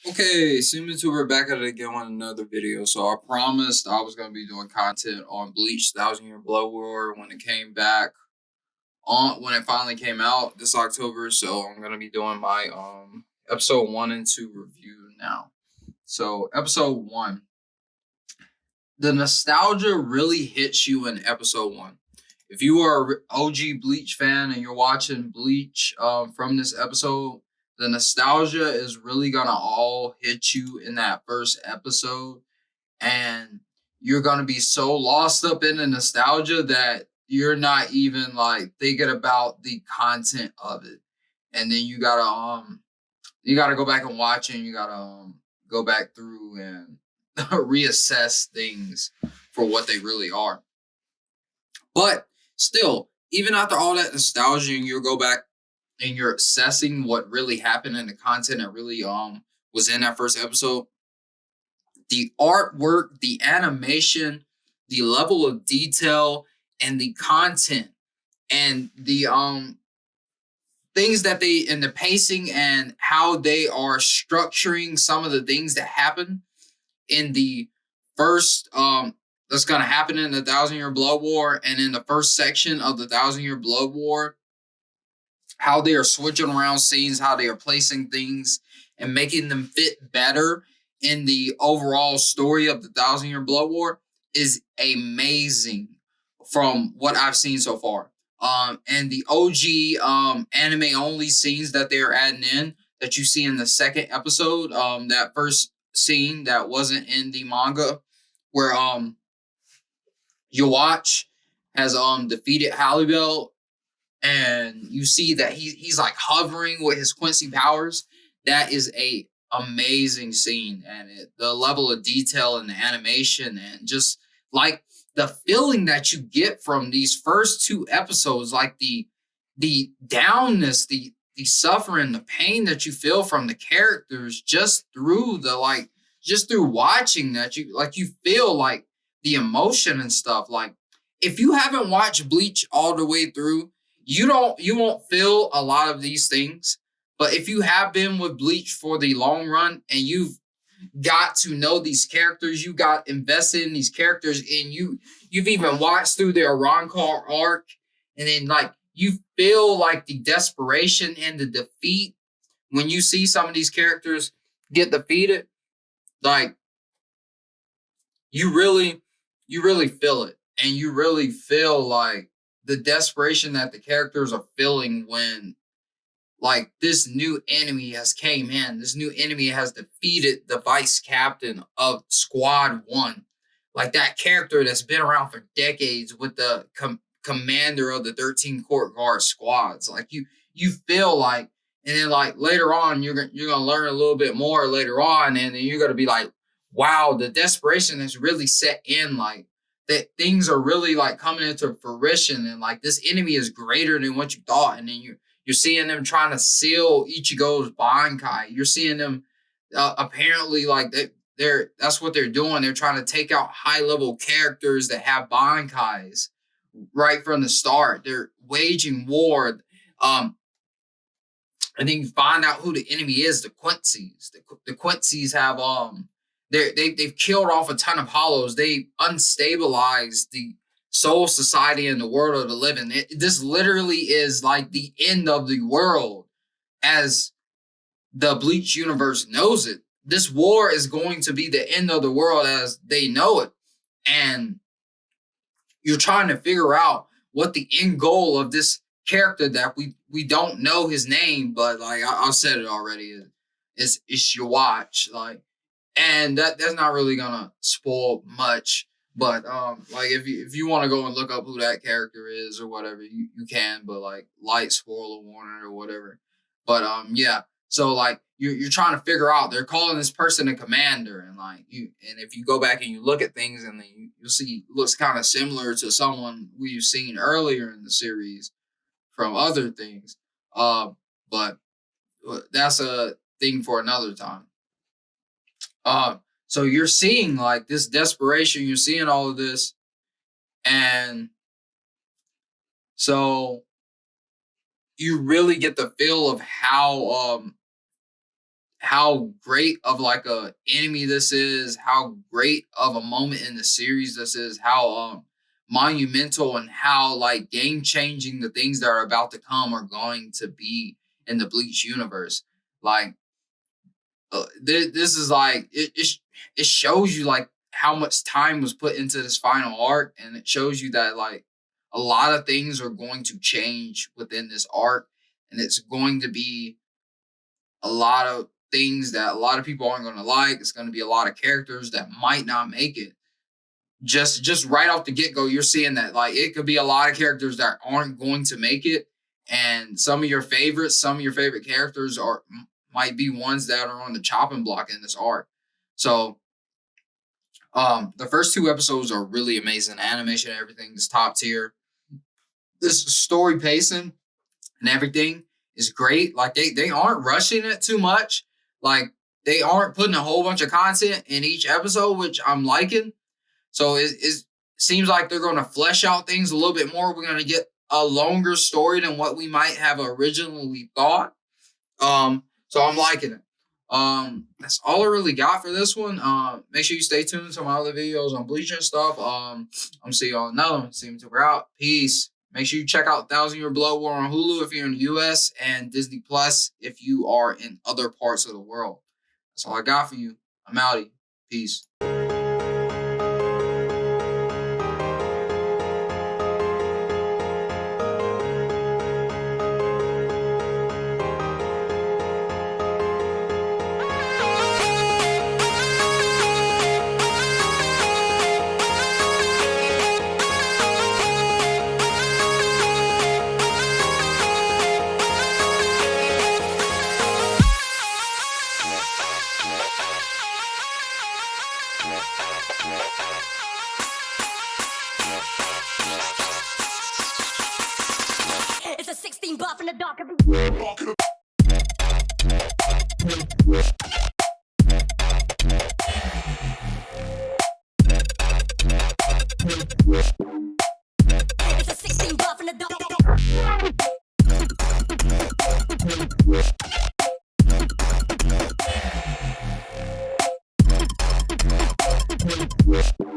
Okay, Seemlytuber back at it again with another video. So I promised I was gonna be doing content on Bleach 1000 Year Blood War when it came back when it finally came out this October. So I'm gonna be doing my episode 1 and 2 review now. So episode 1. The nostalgia really hits you in episode 1. If you are an OG Bleach fan and you're watching Bleach from this episode, the nostalgia is really gonna all hit you in that first episode, and you're gonna be so lost up in the nostalgia that you're not even like thinking about the content of it. And then you gotta go back and watch it, and you gotta go back through and reassess things for what they really are. But still, even after all that nostalgia, and you go back and you're assessing what really happened in the content that really was in that first episode, the artwork, the animation, the level of detail, and the content, and the things that they and the pacing and how they are structuring some of the things that happen in the first that's gonna happen in the 1000 Year Blood War, and in the first section of the 1000 Year Blood War, how they are switching around scenes, how they are placing things and making them fit better in the overall story of the 1000 Year Blood War is amazing from what I've seen so far. And the OG anime only scenes that they're adding in that you see in the second episode, that first scene that wasn't in the manga, where Yawatch has defeated Hallibel, and you see that he's like hovering with his Quincy powers. That is a amazing scene, and the level of detail and the animation, and just like the feeling that you get from these first two episodes, like the downness, the suffering, the pain that you feel from the characters just through just through watching that, you feel like the emotion and stuff. Like, if you haven't watched Bleach all the way through, you won't feel a lot of these things. But if you have been with Bleach for the long run, and you've got to know these characters, you got invested in these characters, and you've even watched through their Rancor arc, and then like you feel like the desperation and the defeat when you see some of these characters get defeated, like you really feel it, and you really feel like the desperation that the characters are feeling when like this new enemy has came in. This new enemy has defeated the vice captain of Squad 1. Like that character that's been around for decades with the commander of the 13 Court Guard squads. Like you feel like, and then like later on you're gonna learn a little bit more later on, and then you're gonna be like, wow, the desperation has really set in, like that things are really like coming into fruition, and like this enemy is greater than what you thought. And then you're seeing them trying to seal Ichigo's Bankai. You're seeing them apparently like that's what they're doing. They're trying to take out high level characters that have Bankais right from the start. They're waging war. And then you find out who the enemy is, the Quincy's. The Quincy's have they've killed off a ton of hollows. They unstabilized the soul society in the world of the living. This literally is like the end of the world as the Bleach universe knows it. This war is going to be the end of the world as they know it. And you're trying to figure out what the end goal of this character that we don't know his name, but like I said it already, it's your watch. Like, and that's not really gonna spoil much. But like if you want to go and look up who that character is or whatever, you can. But like, light spoiler warning or whatever. But yeah. So like you're trying to figure out, they're calling this person a commander, and like and if you go back and you look at things, and then you'll see looks kind of similar to someone we've seen earlier in the series from other things. But that's a thing for another time. So you're seeing like this desperation, you're seeing all of this, and so you really get the feel of how great of like a enemy this is, how great of a moment in the series this is, how monumental and how like game changing the things that are about to come are going to be in the Bleach universe. Like this is like it shows you like how much time was put into this final arc, and it shows you that like a lot of things are going to change within this arc, and it's going to be a lot of things that a lot of people aren't going to like. It's going to be a lot of characters that might not make it. Just right off the get-go, you're seeing that like it could be a lot of characters that aren't going to make it, and some of your favorite characters might be ones that are on the chopping block in this arc. So the first 2 episodes are really amazing. Animation, everything is top tier. This story pacing and everything is great. Like they aren't rushing it too much. Like they aren't putting a whole bunch of content in each episode, which I'm liking. So it seems like they're going to flesh out things a little bit more. We're going to get a longer story than what we might have originally thought. So I'm liking it. That's all I really got for this one. Make sure you stay tuned to my other videos on Bleach and stuff. I'm gonna see you on another one. Seemlytuber out. Peace. Make sure you check out 1,000-Year Blood War on Hulu if you're in the US, and Disney Plus if you are in other parts of the world. That's all I got for you. I'm outie. Peace. It's a 16 buff in the dark. It's a 16 buff in the dark.